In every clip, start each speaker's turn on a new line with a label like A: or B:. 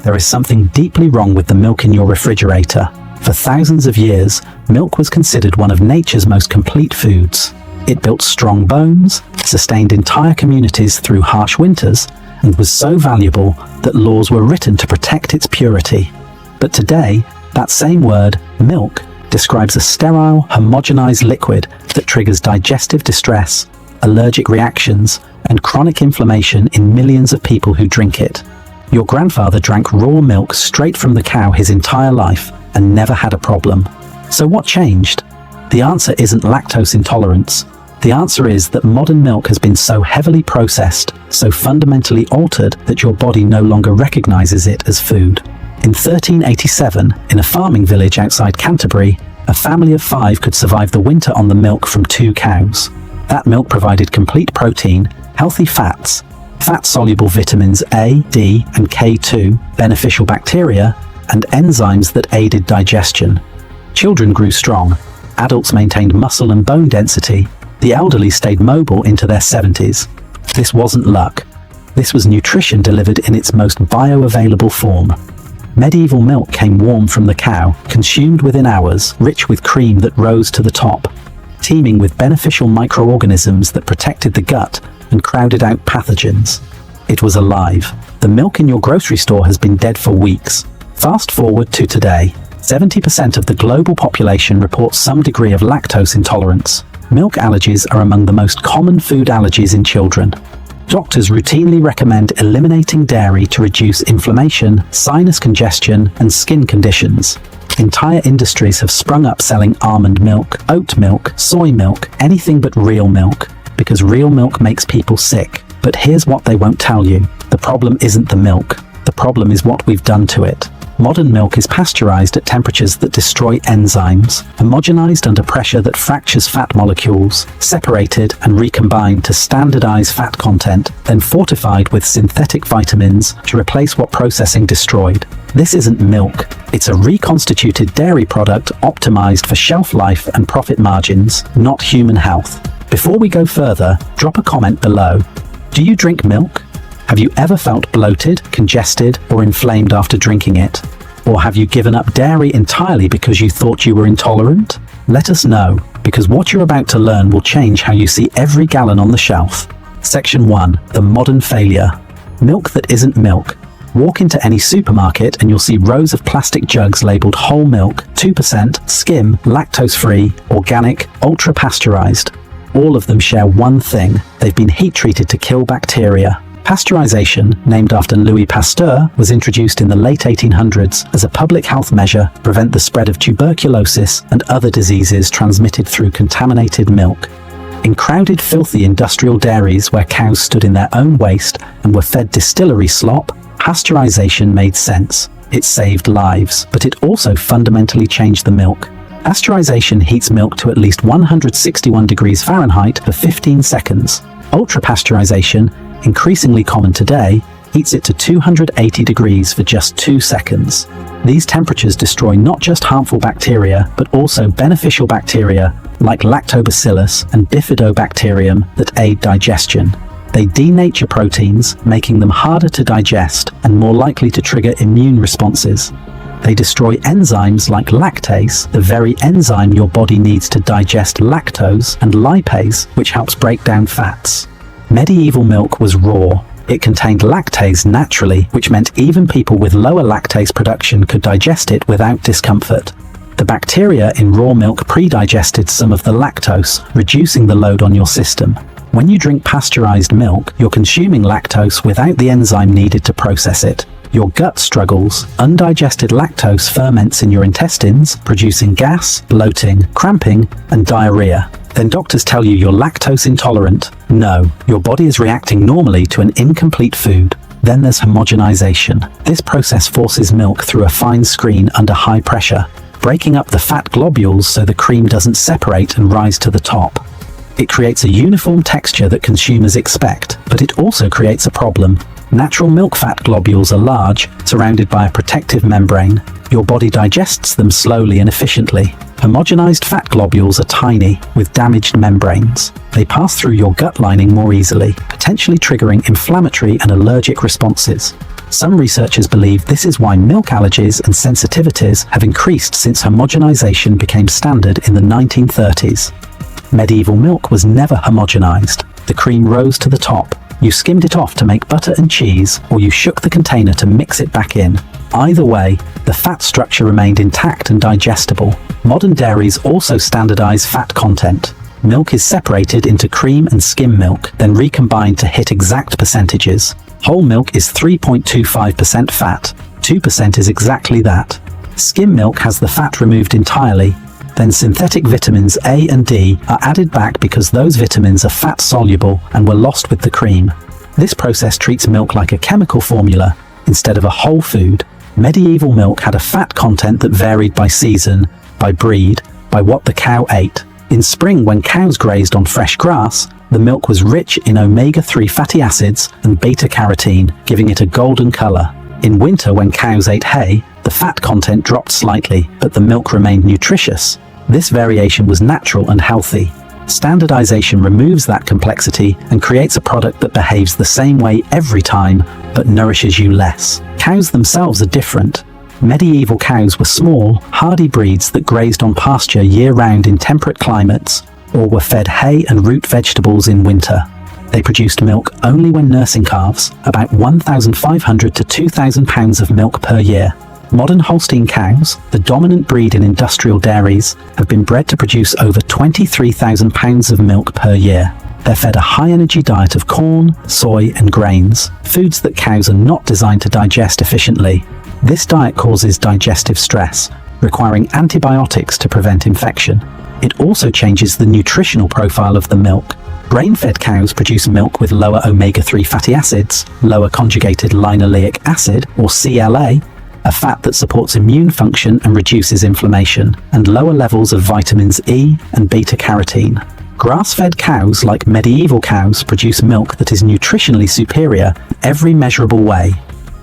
A: There is something deeply wrong with the milk in your refrigerator. For thousands of years, milk was considered one of nature's most complete foods. It built strong bones, sustained entire communities through harsh winters, and was so valuable that laws were written to protect its purity. But today, that same word, milk, describes a sterile, homogenized liquid that triggers digestive distress, allergic reactions, and chronic inflammation in millions of people who drink it. Your grandfather drank raw milk straight from the cow his entire life and never had a problem. So what changed? The answer isn't lactose intolerance. The answer is that modern milk has been so heavily processed, so fundamentally altered that your body no longer recognizes it as food. In 1387, in a farming village outside Canterbury, a family of 5 could survive the winter on the milk from 2 cows. That milk provided complete protein, healthy fats, fat-soluble vitamins A, D, and K2, beneficial bacteria, and enzymes that aided digestion. Children grew strong, adults maintained muscle and bone density, the elderly stayed mobile into their 70s. This wasn't luck. This was nutrition delivered in its most bioavailable form. Medieval milk came warm from the cow, consumed within hours, rich with cream that rose to the top, teeming with beneficial microorganisms that protected the gut and crowded out pathogens. It was alive. The milk in your grocery store has been dead for weeks. Fast forward to today. 70% of the global population reports some degree of lactose intolerance. Milk allergies are among the most common food allergies in children. Doctors routinely recommend eliminating dairy to reduce inflammation, sinus congestion, and skin conditions. Entire industries have sprung up selling almond milk, oat milk, soy milk, anything but real milk, because real milk makes people sick. But here's what they won't tell you. The problem isn't the milk. The problem is what we've done to it. Modern milk is pasteurized at temperatures that destroy enzymes, homogenized under pressure that fractures fat molecules, separated and recombined to standardize fat content, then fortified with synthetic vitamins to replace what processing destroyed. This isn't milk. It's a reconstituted dairy product optimized for shelf life and profit margins, not human health. Before we go further, drop a comment below. Do you drink milk? Have you ever felt bloated, congested, or inflamed after drinking it? Or have you given up dairy entirely because you thought you were intolerant? Let us know, because what you're about to learn will change how you see every gallon on the shelf. Section 1. The modern failure. Milk that isn't milk. Walk into any supermarket and you'll see rows of plastic jugs labeled whole milk, 2%, skim, lactose-free, organic, ultra-pasteurized. All of them share one thing: they've been heat-treated to kill bacteria. Pasteurization, named after Louis Pasteur, was introduced in the late 1800s as a public health measure to prevent the spread of tuberculosis and other diseases transmitted through contaminated milk. In crowded, filthy industrial dairies where cows stood in their own waste and were fed distillery slop, pasteurization made sense. It saved lives, but it also fundamentally changed the milk. Pasteurization heats milk to at least 161 degrees Fahrenheit for 15 seconds. Ultra-pasteurization, increasingly common today, heats it to 280 degrees for just 2 seconds. These temperatures destroy not just harmful bacteria, but also beneficial bacteria like lactobacillus and bifidobacterium that aid digestion. They denature proteins, making them harder to digest and more likely to trigger immune responses. They destroy enzymes like lactase, the very enzyme your body needs to digest lactose, and lipase, which helps break down fats. Medieval milk was raw. It contained lactase naturally, which meant even people with lower lactase production could digest it without discomfort. The bacteria in raw milk pre-digested some of the lactose, reducing the load on your system. When you drink pasteurized milk, you're consuming lactose without the enzyme needed to process it. Your gut struggles. Undigested lactose ferments in your intestines, producing gas, bloating, cramping, and diarrhea. Then doctors tell you you're lactose intolerant. No, your body is reacting normally to an incomplete food. Then there's homogenization. This process forces milk through a fine screen under high pressure, breaking up the fat globules so the cream doesn't separate and rise to the top. It creates a uniform texture that consumers expect, but it also creates a problem. Natural milk fat globules are large, surrounded by a protective membrane. Your body digests them slowly and efficiently. Homogenized fat globules are tiny, with damaged membranes. They pass through your gut lining more easily, potentially triggering inflammatory and allergic responses. Some researchers believe this is why milk allergies and sensitivities have increased since homogenization became standard in the 1930s. Medieval milk was never homogenized. The cream rose to the top. You skimmed it off to make butter and cheese, or you shook the container to mix it back in. Either way, the fat structure remained intact and digestible. Modern dairies also standardize fat content. Milk is separated into cream and skim milk, then recombined to hit exact percentages. Whole milk is 3.25% fat. 2% is exactly that. Skim milk has the fat removed entirely. Then synthetic vitamins A and D are added back because those vitamins are fat-soluble and were lost with the cream. This process treats milk like a chemical formula instead of a whole food. Medieval milk had a fat content that varied by season, by breed, by what the cow ate. In spring, when cows grazed on fresh grass, the milk was rich in omega-3 fatty acids and beta-carotene, giving it a golden color. In winter, when cows ate hay, the fat content dropped slightly, but the milk remained nutritious. This variation was natural and healthy. Standardization removes that complexity and creates a product that behaves the same way every time, but nourishes you less. Cows themselves are different. Medieval cows were small, hardy breeds that grazed on pasture year-round in temperate climates, or were fed hay and root vegetables in winter. They produced milk only when nursing calves, about 1,500 to 2,000 pounds of milk per year. Modern Holstein cows, the dominant breed in industrial dairies, have been bred to produce over 23,000 pounds of milk per year. They're fed a high-energy diet of corn, soy, and grains, foods that cows are not designed to digest efficiently. This diet causes digestive stress, requiring antibiotics to prevent infection. It also changes the nutritional profile of the milk. Grain-fed cows produce milk with lower omega-3 fatty acids, lower conjugated linoleic acid, or CLA, a fat that supports immune function and reduces inflammation, and lower levels of vitamins E and beta-carotene. Grass-fed cows, like medieval cows, produce milk that is nutritionally superior in every measurable way.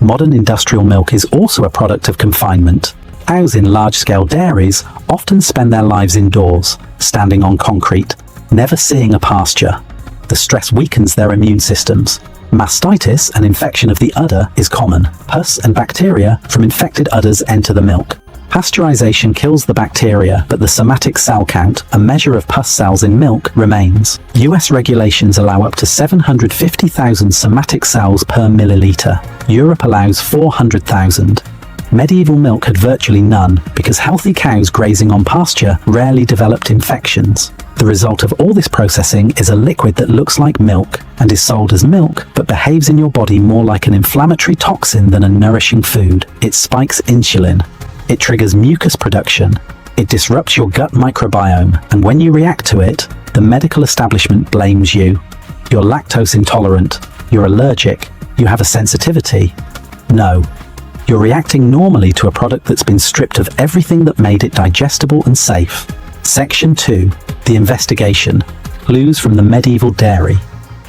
A: Modern industrial milk is also a product of confinement. Cows in large-scale dairies often spend their lives indoors, standing on concrete, never seeing a pasture. The stress weakens their immune systems. Mastitis, an infection of the udder, is common. Pus and bacteria from infected udders enter the milk. Pasteurization kills the bacteria, but the somatic cell count, a measure of pus cells in milk, remains. US regulations allow up to 750,000 somatic cells per milliliter. Europe allows 400,000. Medieval milk had virtually none because healthy cows grazing on pasture rarely developed infections. The result of all this processing is a liquid that looks like milk and is sold as milk, but behaves in your body more like an inflammatory toxin than a nourishing food. It spikes insulin. It triggers mucus production. It disrupts your gut microbiome, and when you react to it, the medical establishment blames you. You're lactose intolerant. You're allergic. You have a sensitivity. No. You're reacting normally to a product that's been stripped of everything that made it digestible and safe. Section 2. The investigation. Clues from the medieval dairy.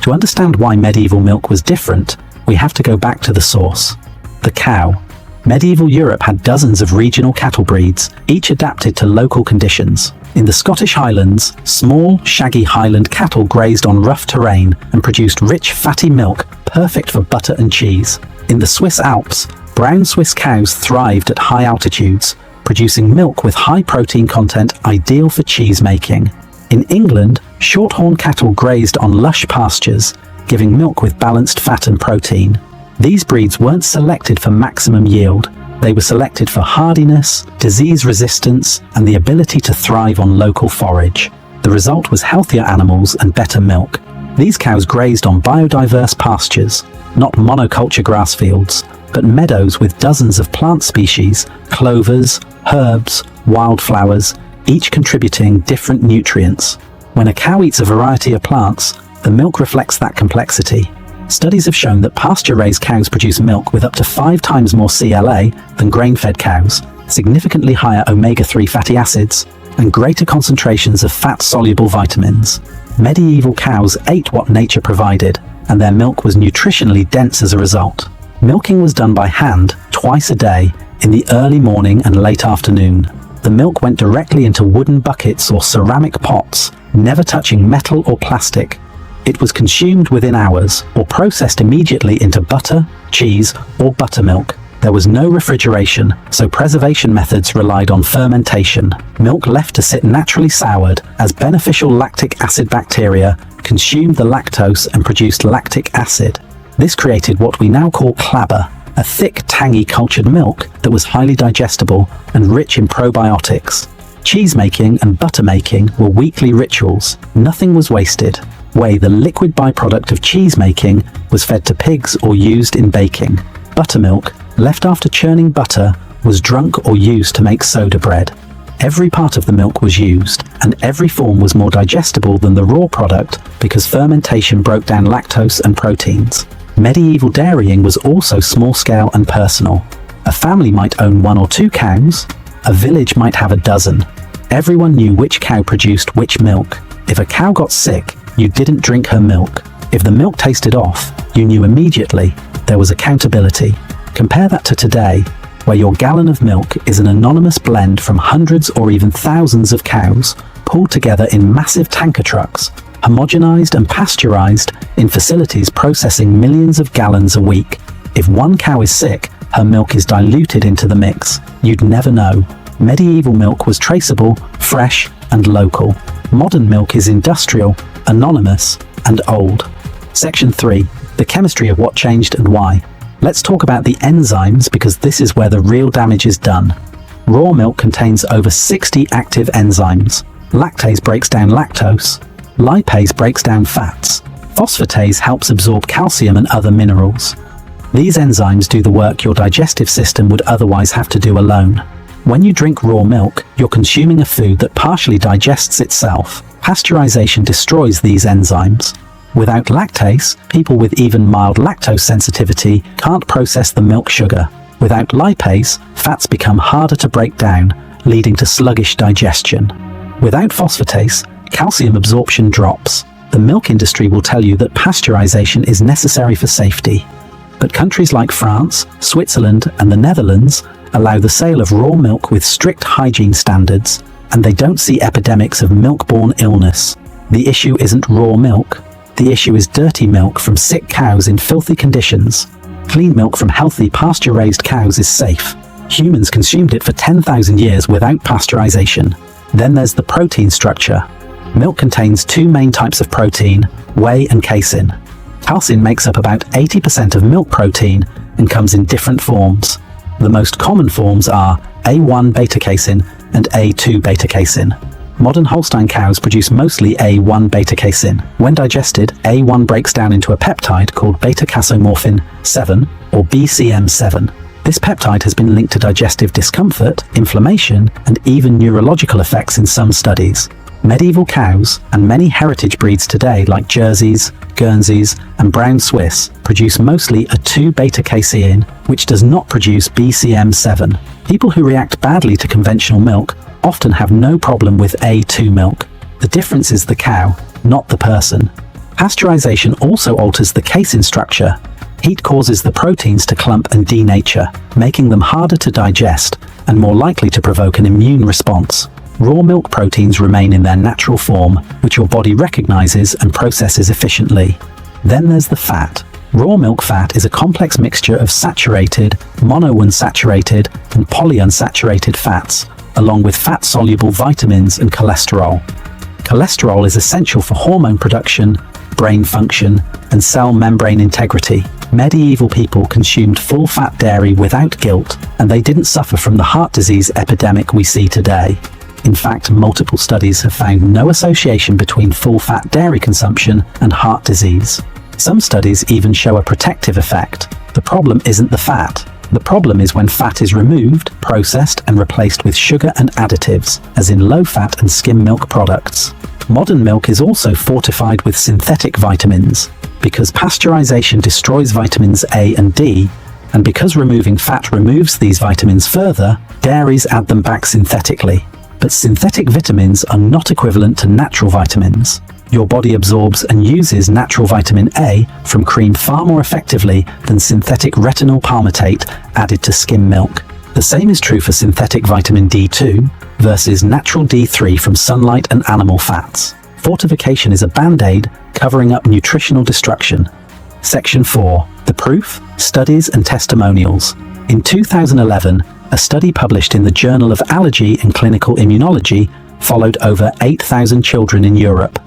A: To understand why medieval milk was different, we have to go back to the source. The cow. Medieval Europe had dozens of regional cattle breeds, each adapted to local conditions. In the Scottish Highlands, small, shaggy Highland cattle grazed on rough terrain and produced rich, fatty milk, perfect for butter and cheese. In the Swiss Alps, brown Swiss cows thrived at high altitudes, producing milk with high protein content ideal for cheese making. In England, shorthorn cattle grazed on lush pastures, giving milk with balanced fat and protein. These breeds weren't selected for maximum yield. They were selected for hardiness, disease resistance, and the ability to thrive on local forage. The result was healthier animals and better milk. These cows grazed on biodiverse pastures, not monoculture grass fields, but meadows with dozens of plant species, clovers, herbs, wildflowers, each contributing different nutrients. When a cow eats a variety of plants, the milk reflects that complexity. Studies have shown that pasture-raised cows produce milk with up to 5 times more CLA than grain-fed cows, significantly higher omega-3 fatty acids, and greater concentrations of fat-soluble vitamins. Medieval cows ate what nature provided, and their milk was nutritionally dense as a result. Milking was done by hand, twice a day, in the early morning and late afternoon. The milk went directly into wooden buckets or ceramic pots, never touching metal or plastic. It was consumed within hours or processed immediately into butter, cheese, or buttermilk. There was no refrigeration, so preservation methods relied on fermentation. Milk left to sit naturally soured as beneficial lactic acid bacteria consumed the lactose and produced lactic acid. This created what we now call clabber, a thick, tangy cultured milk that was highly digestible and rich in probiotics. Cheese making and butter making were weekly rituals. Nothing was wasted. Whey, the liquid byproduct of cheese making, was fed to pigs or used in baking. Buttermilk, left after churning butter, was drunk or used to make soda bread. Every part of the milk was used, and every form was more digestible than the raw product because fermentation broke down lactose and proteins. Medieval dairying was also small-scale and personal. A family might own 1 or 2 cows. A village might have a dozen. Everyone knew which cow produced which milk. If a cow got sick, you didn't drink her milk. If the milk tasted off, you knew immediately. There was accountability. Compare that to today, where your gallon of milk is an anonymous blend from hundreds or even thousands of cows, pulled together in massive tanker trucks, homogenized and pasteurized in facilities processing millions of gallons a week. If one cow is sick, her milk is diluted into the mix. You'd never know. Medieval milk was traceable, fresh, and local. Modern milk is industrial, anonymous, and old. Section 3. The chemistry of what changed and why. Let's talk about the enzymes because this is where the real damage is done. Raw milk contains over 60 active enzymes. Lactase breaks down lactose. Lipase breaks down fats. Phosphatase helps absorb calcium and other minerals. These enzymes do the work your digestive system would otherwise have to do alone. When you drink raw milk, you're consuming a food that partially digests itself. Pasteurization destroys these enzymes. Without lactase, people with even mild lactose sensitivity can't process the milk sugar. Without lipase, fats become harder to break down, leading to sluggish digestion. Without phosphatase, calcium absorption drops. The milk industry will tell you that pasteurization is necessary for safety. But countries like France, Switzerland, and the Netherlands allow the sale of raw milk with strict hygiene standards, and they don't see epidemics of milk-borne illness. The issue isn't raw milk. The issue is dirty milk from sick cows in filthy conditions. Clean milk from healthy pasture-raised cows is safe. Humans consumed it for 10,000 years without pasteurization. Then there's the protein structure. Milk contains 2 main types of protein, whey and casein. Casein makes up about 80% of milk protein and comes in different forms. The most common forms are A1 beta-casein and A2 beta-casein. Modern Holstein cows produce mostly A1 beta-casein. When digested, A1 breaks down into a peptide called beta-casomorphin 7 or BCM7. This peptide has been linked to digestive discomfort, inflammation, and even neurological effects in some studies. Medieval cows and many heritage breeds today like Jerseys, Guernseys, and Brown Swiss produce mostly a 2 beta-casein, which does not produce BCM7. People who react badly to conventional milk often have no problem with A2 milk. The difference is the cow, not the person. Pasteurization also alters the casein structure. Heat causes the proteins to clump and denature, making them harder to digest and more likely to provoke an immune response. Raw milk proteins remain in their natural form, which your body recognizes and processes efficiently. Then there's the fat. Raw milk fat is a complex mixture of saturated, monounsaturated, and polyunsaturated fats, along with fat-soluble vitamins and cholesterol. Cholesterol is essential for hormone production, brain function, and cell membrane integrity. Medieval people consumed full-fat dairy without guilt, and they didn't suffer from the heart disease epidemic we see today. In fact, multiple studies have found no association between full-fat dairy consumption and heart disease. Some studies even show a protective effect. The problem isn't the fat. The problem is when fat is removed, processed, and replaced with sugar and additives, as in low-fat and skim milk products. Modern milk is also fortified with synthetic vitamins. Because pasteurization destroys vitamins A and D, and because removing fat removes these vitamins further, dairies add them back synthetically. But synthetic vitamins are not equivalent to natural vitamins. Your body absorbs and uses natural vitamin A from cream far more effectively than synthetic retinol palmitate added to skim milk. The same is true for synthetic vitamin D2 versus natural D3 from sunlight and animal fats. Fortification is a band-aid covering up nutritional destruction. Section 4. The proof, studies and testimonials. In 2011, a study published in the Journal of Allergy and Clinical Immunology followed over 8,000 children in Europe.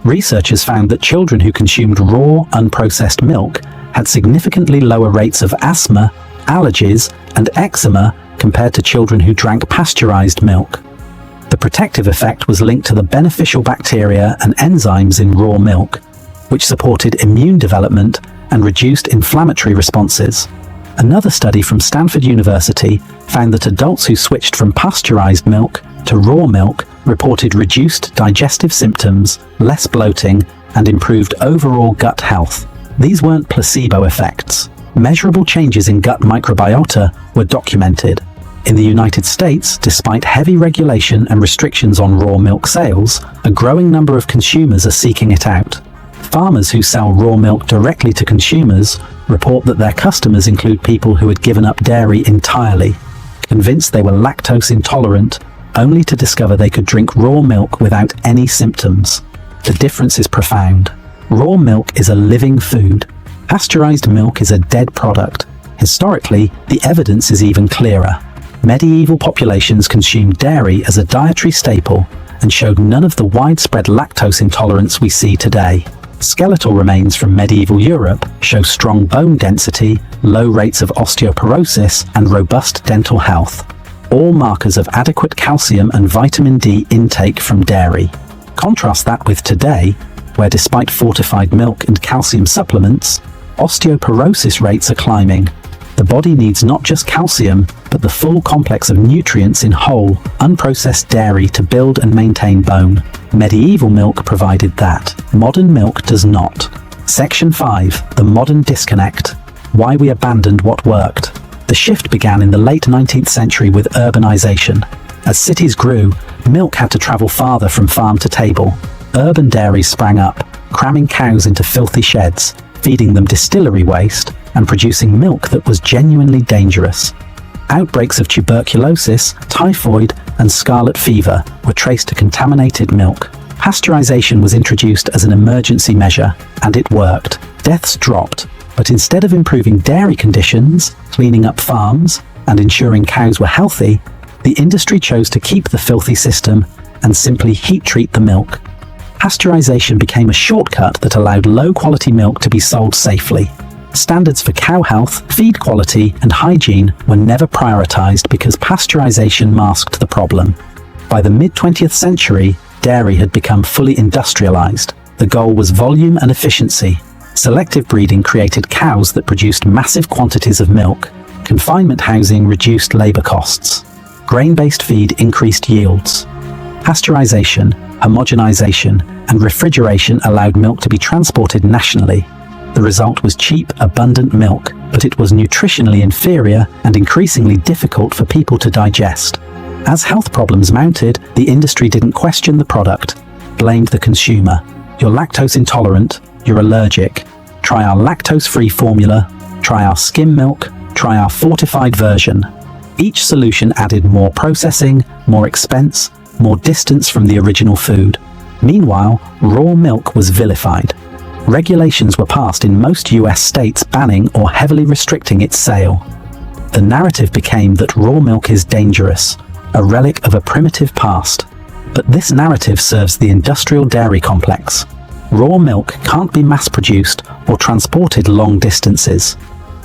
A: Researchers found that children who consumed raw, unprocessed milk had significantly lower rates of asthma, allergies, and eczema compared to children who drank pasteurized milk. The protective effect was linked to the beneficial bacteria and enzymes in raw milk, which supported immune development and reduced inflammatory responses. Another study from Stanford University found that adults who switched from pasteurized milk to raw milk reported reduced digestive symptoms, less bloating, and improved overall gut health. These weren't placebo effects. Measurable changes in gut microbiota were documented. In the United States, despite heavy regulation and restrictions on raw milk sales, a growing number of consumers are seeking it out. Farmers who sell raw milk directly to consumers report that their customers include people who had given up dairy entirely, convinced they were lactose intolerant, only to discover they could drink raw milk without any symptoms. The difference is profound. Raw milk is a living food. Pasteurized milk is a dead product. Historically, the evidence is even clearer. Medieval populations consumed dairy as a dietary staple and showed none of the widespread lactose intolerance we see today. Skeletal remains from medieval Europe show strong bone density, low rates of osteoporosis, and robust dental health, all markers of adequate calcium and vitamin D intake from dairy. Contrast that with today, where despite fortified milk and calcium supplements, osteoporosis rates are climbing. The body needs not just calcium, but the full complex of nutrients in whole, unprocessed dairy to build and maintain bone. Medieval milk provided that. Modern milk does not. Section 5. The modern disconnect. Why we abandoned what worked. The shift began in the late 19th century with urbanization. As cities grew, milk had to travel farther from farm to table. Urban dairies sprang up, cramming cows into filthy sheds, feeding them distillery waste, and producing milk that was genuinely dangerous. Outbreaks of tuberculosis, typhoid, and scarlet fever were traced to contaminated milk. Pasteurization was introduced as an emergency measure, and it worked. Deaths dropped, but instead of improving dairy conditions, cleaning up farms, and ensuring cows were healthy, the industry chose to keep the filthy system and simply heat treat the milk. Pasteurization became a shortcut that allowed low-quality milk to be sold safely. Standards for cow health, feed quality, and hygiene were never prioritized because pasteurization masked the problem. By the mid-20th century, dairy had become fully industrialized. The goal was volume and efficiency. Selective breeding created cows that produced massive quantities of milk. Confinement housing reduced labor costs. Grain-based feed increased yields. Pasteurization, homogenization, and refrigeration allowed milk to be transported nationally. The result was cheap, abundant milk, but it was nutritionally inferior and increasingly difficult for people to digest. As health problems mounted, the industry didn't question the product, blamed the consumer. You're lactose intolerant, you're allergic. Try our lactose-free formula, try our skim milk, try our fortified version. Each solution added more processing, more expense, more distance from the original food. Meanwhile, raw milk was vilified. Regulations were passed in most US states banning or heavily restricting its sale. The narrative became that raw milk is dangerous, a relic of a primitive past. But this narrative serves the industrial dairy complex. Raw milk can't be mass-produced or transported long distances.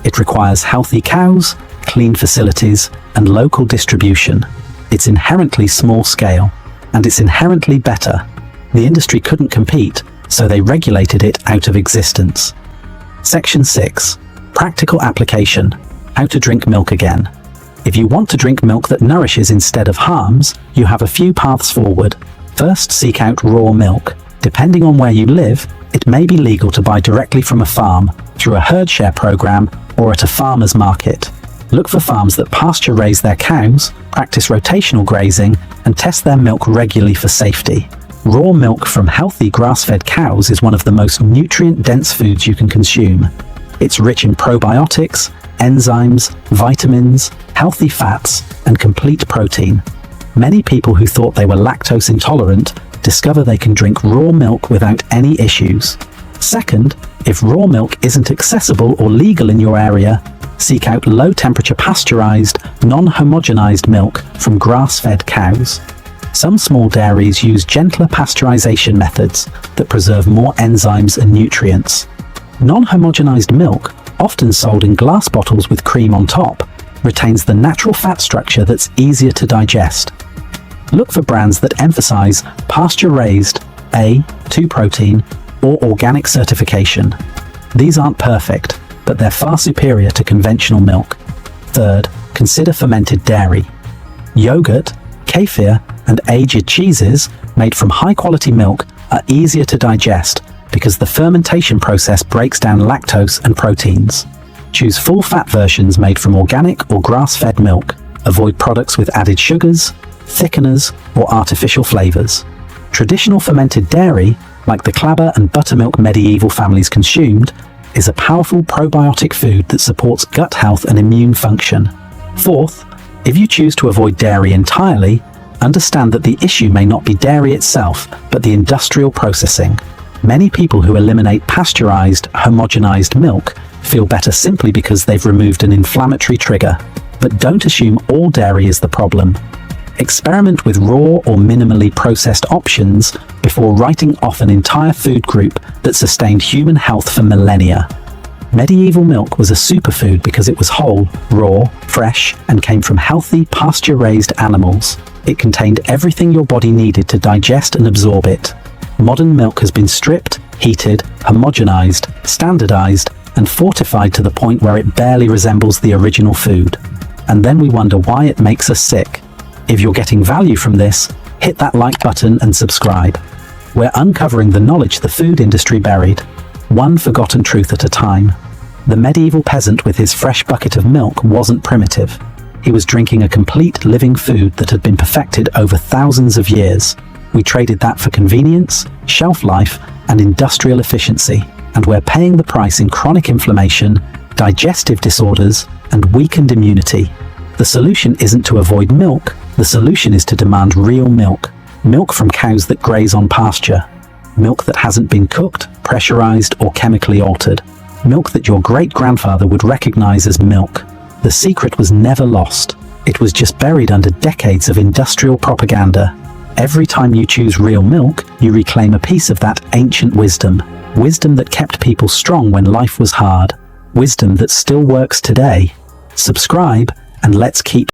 A: It requires healthy cows, clean facilities, and local distribution. It's inherently small-scale, and it's inherently better. The industry couldn't compete, so they regulated it out of existence. Section 6. Practical application. How to drink milk again. If you want to drink milk that nourishes instead of harms, you have a few paths forward. First, seek out raw milk. Depending on where you live, it may be legal to buy directly from a farm, through a herd share program, or at a farmer's market. Look for farms that pasture raise their cows, practice rotational grazing, and test their milk regularly for safety. Raw milk from healthy grass-fed cows is one of the most nutrient-dense foods you can consume. It's rich in probiotics, enzymes, vitamins, healthy fats, and complete protein. Many people who thought they were lactose intolerant discover they can drink raw milk without any issues. Second, if raw milk isn't accessible or legal in your area, seek out low-temperature pasteurised, non-homogenised milk from grass-fed cows. Some small dairies use gentler pasteurisation methods that preserve more enzymes and nutrients. Non-homogenised milk, often sold in glass bottles with cream on top, retains the natural fat structure that's easier to digest. Look for brands that emphasize pasture-raised, A2 protein, or organic certification. These aren't perfect, but they're far superior to conventional milk. Third, consider fermented dairy. Yogurt, kefir, and aged cheeses made from high-quality milk are easier to digest because the fermentation process breaks down lactose and proteins. Choose full-fat versions made from organic or grass-fed milk. Avoid products with added sugars, thickeners, or artificial flavors. Traditional fermented dairy, like the clabber and buttermilk medieval families consumed, is a powerful probiotic food that supports gut health and immune function. Fourth, if you choose to avoid dairy entirely, understand that the issue may not be dairy itself, but the industrial processing. Many people who eliminate pasteurized, homogenized milk feel better simply because they've removed an inflammatory trigger. But don't assume all dairy is the problem. Experiment with raw or minimally processed options before writing off an entire food group that sustained human health for millennia. Medieval milk was a superfood because it was whole, raw, fresh, and came from healthy, pasture-raised animals. It contained everything your body needed to digest and absorb it. Modern milk has been stripped, heated, homogenized, standardized, and fortified to the point where it barely resembles the original food. And then we wonder why it makes us sick. If you're getting value from this, hit that like button and subscribe. We're uncovering the knowledge the food industry buried, one forgotten truth at a time. The medieval peasant with his fresh bucket of milk wasn't primitive. He was drinking a complete living food that had been perfected over thousands of years. We traded that for convenience, shelf life, and industrial efficiency, and we're paying the price in chronic inflammation, digestive disorders, and weakened immunity. The solution isn't to avoid milk, the solution is to demand real milk. Milk from cows that graze on pasture. Milk that hasn't been cooked, pressurized, or chemically altered. Milk that your great-grandfather would recognize as milk. The secret was never lost. It was just buried under decades of industrial propaganda. Every time you choose real milk, you reclaim a piece of that ancient wisdom. Wisdom that kept people strong when life was hard. Wisdom that still works today. Subscribe, and let's keep